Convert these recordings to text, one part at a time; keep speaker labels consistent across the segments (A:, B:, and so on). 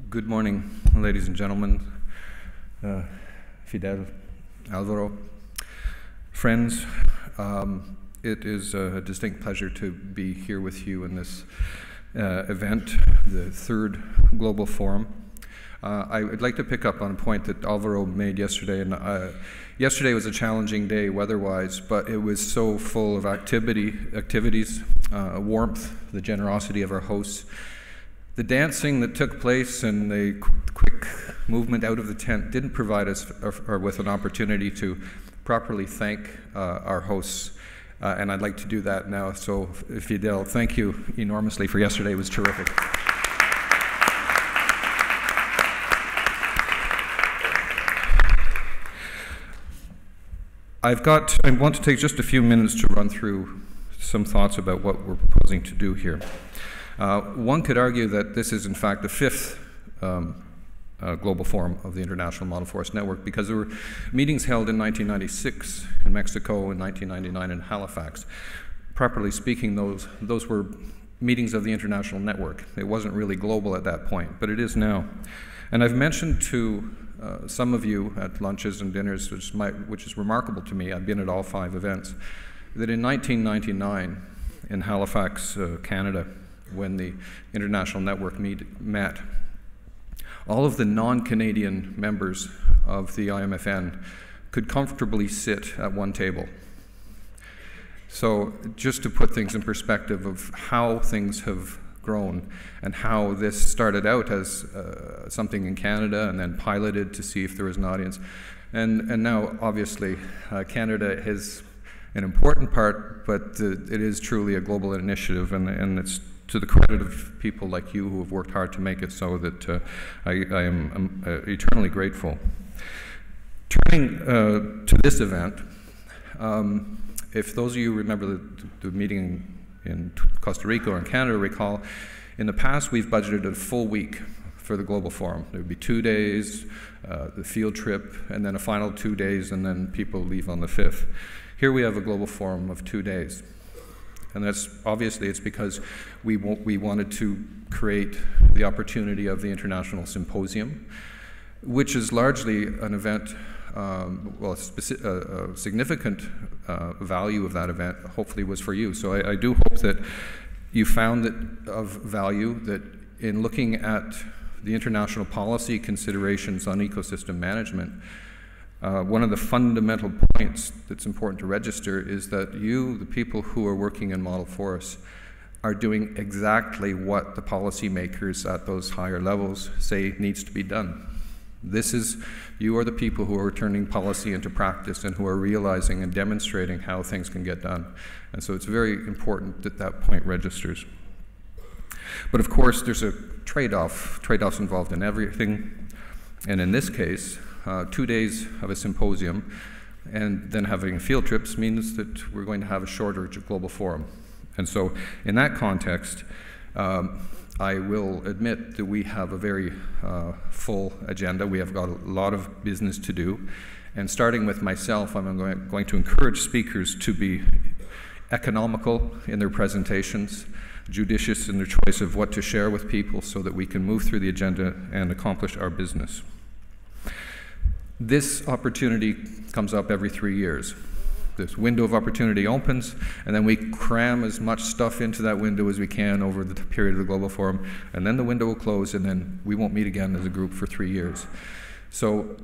A: Good morning, ladies and gentlemen, Fidel, Alvaro, friends. It is a distinct pleasure to be here with you in this event, the third Global Forum. I would like to pick up on a point that Alvaro made yesterday. And yesterday was a challenging day weather-wise, but it was so full of activities, warmth, the generosity of our hosts. The dancing that took place and the quick movement out of the tent didn't provide us with an opportunity to properly thank our hosts, and I'd like to do that now. So, Fidel, thank you enormously for yesterday. It was terrific. I want to take just a few minutes to run through some thoughts about what we're proposing to do here. One could argue that this is, in fact, the fifth Global Forum of the International Model Forest Network, because there were meetings held in 1996 in Mexico, in 1999 in Halifax. Properly speaking, those were meetings of the International Network. It wasn't really global at that point, but it is now. And I've mentioned to some of you at lunches and dinners, which is remarkable to me, I've been at all 5 events, that in 1999 in Halifax, Canada, when the International Network met, all of the non-Canadian members of the IMFN could comfortably sit at one table. So just to put things in perspective of how things have grown and how this started out as something in Canada and then piloted to see if there was an audience. And now, obviously, Canada is an important part, but it is truly a global initiative, and it's to the credit of people like you who have worked hard to make it so, that I am eternally grateful. Turning to this event, if those of you remember the meeting in Costa Rica or in Canada, recall, in the past we've budgeted a full week for the Global Forum. There would be 2 days, the field trip, and then a final 2 days, and then people leave on the 5th. Here we have a Global Forum of 2 days. And that's obviously, it's because we wanted to create the opportunity of the International Symposium, which is largely an event, a significant value of that event hopefully was for you. So I do hope that you found it of value, that in looking at the international policy considerations on ecosystem management, one of the fundamental points that's important to register is that you, the people who are working in model forests, are doing exactly what the policymakers at those higher levels say needs to be done. You are the people who are turning policy into practice and who are realizing and demonstrating how things can get done. And so it's very important that that point registers. But of course, there's a trade-offs involved in everything. And in this case, 2 days of a symposium and then having field trips means that we're going to have a shorter Global Forum. And so in that context, I will admit that we have a very full agenda. We have got a lot of business to do. And starting with myself, I'm going to encourage speakers to be economical in their presentations, judicious in their choice of what to share with people so that we can move through the agenda and accomplish our business. This opportunity comes up every 3 years. This window of opportunity opens, and then we cram as much stuff into that window as we can over the period of the Global Forum, and then the window will close, and then we won't meet again as a group for 3 years. So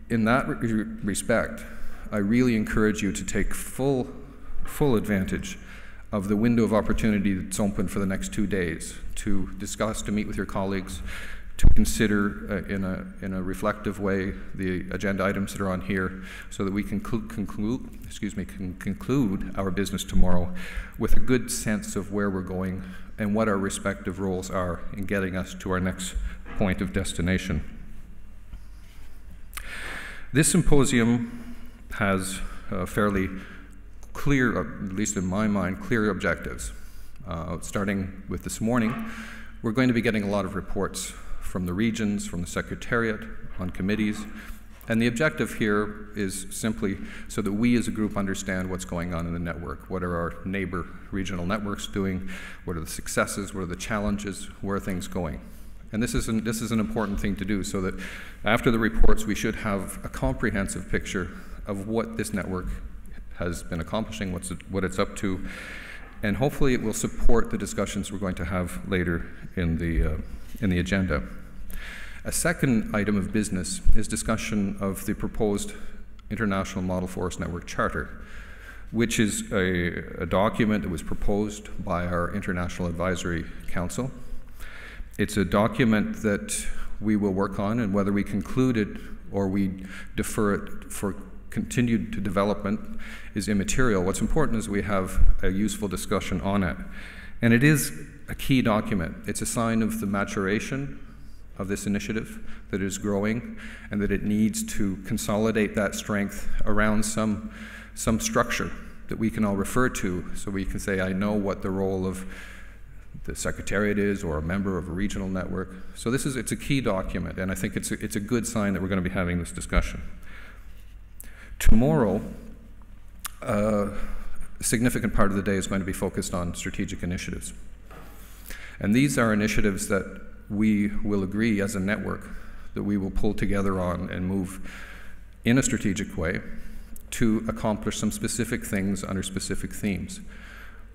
A: in that respect, I really encourage you to take full advantage of the window of opportunity that's open for the next 2 days to discuss, to meet with your colleagues, to consider in a reflective way the agenda items that are on here, so that we can conclude our business tomorrow with a good sense of where we're going and what our respective roles are in getting us to our next point of destination. This symposium has fairly clear, at least in my mind, clear objectives. Starting with this morning, we're going to be getting a lot of reports from the regions, from the Secretariat, on committees. And the objective here is simply so that we as a group understand what's going on in the network. What are our neighbor regional networks doing? What are the successes? What are the challenges? Where are things going? And this is an important thing to do, so that after the reports we should have a comprehensive picture of what this network has been accomplishing, what it's up to, and hopefully it will support the discussions we're going to have later in the agenda. A second item of business is discussion of the proposed International Model Forest Network Charter, which is a document that was proposed by our International Advisory Council. It's a document that we will work on, and whether we conclude it or we defer it for continued development is immaterial. What's important is we have a useful discussion on it. And it is a key document. It's a sign of the maturation of this initiative, that it is growing, and that it needs to consolidate that strength around some structure that we can all refer to, so we can say, I know what the role of the Secretariat is, or a member of a regional network. So it's a key document, and I think it's a good sign that we're going to be having this discussion. Tomorrow, a significant part of the day is going to be focused on strategic initiatives. And these are initiatives that we will agree as a network that we will pull together on and move in a strategic way to accomplish some specific things under specific themes.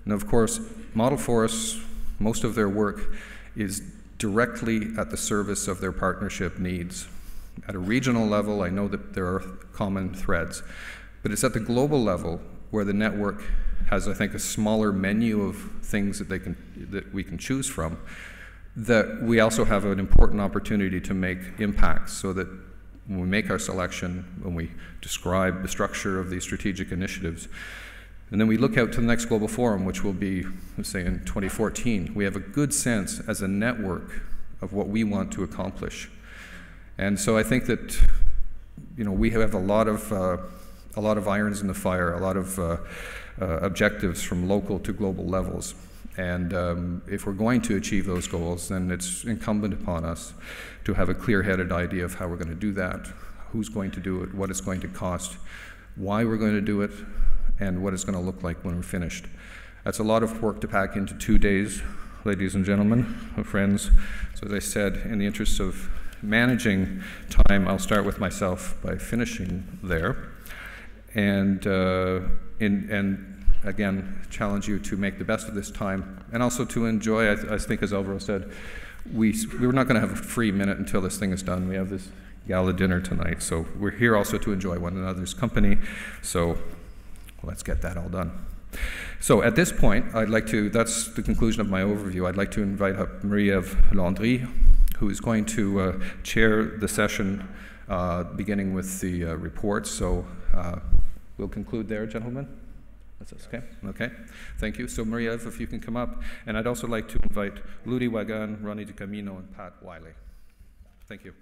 A: And of course, model forests, most of their work is directly at the service of their partnership needs. At a regional level, I know that there are common threads, but it's at the global level where the network has, I think, a smaller menu of things that we can choose from, that we also have an important opportunity to make impacts, so that when we make our selection, when we describe the structure of these strategic initiatives, and then we look out to the next global forum, which will be, let's say, in 2014, we have a good sense as a network of what we want to accomplish. And so I think that, you know, we have a lot of irons in the fire, a lot of objectives from local to global levels. And if we're going to achieve those goals, then it's incumbent upon us to have a clear-headed idea of how we're going to do that, who's going to do it, what it's going to cost, why we're going to do it, and what it's going to look like when we're finished. That's a lot of work to pack into 2 days, ladies and gentlemen, friends. So as I said, in the interest of managing time, I'll start with myself by finishing there. And again, challenge you to make the best of this time, and also to enjoy, I think as Alvaro said, we're not going to have a free minute until this thing is done. We have this gala dinner tonight, so we're here also to enjoy one another's company, so let's get that all done. So at this point, that's the conclusion of my overview. I'd like to invite up Marie-Ève Landry, who is going to chair the session beginning with the reports. So we'll conclude there, gentlemen. That's okay? Okay, thank you. So Marie-Ève, if you can come up. And I'd also like to invite Ludi Wagan, Ronnie DiCamino, and Pat Wiley. Thank you.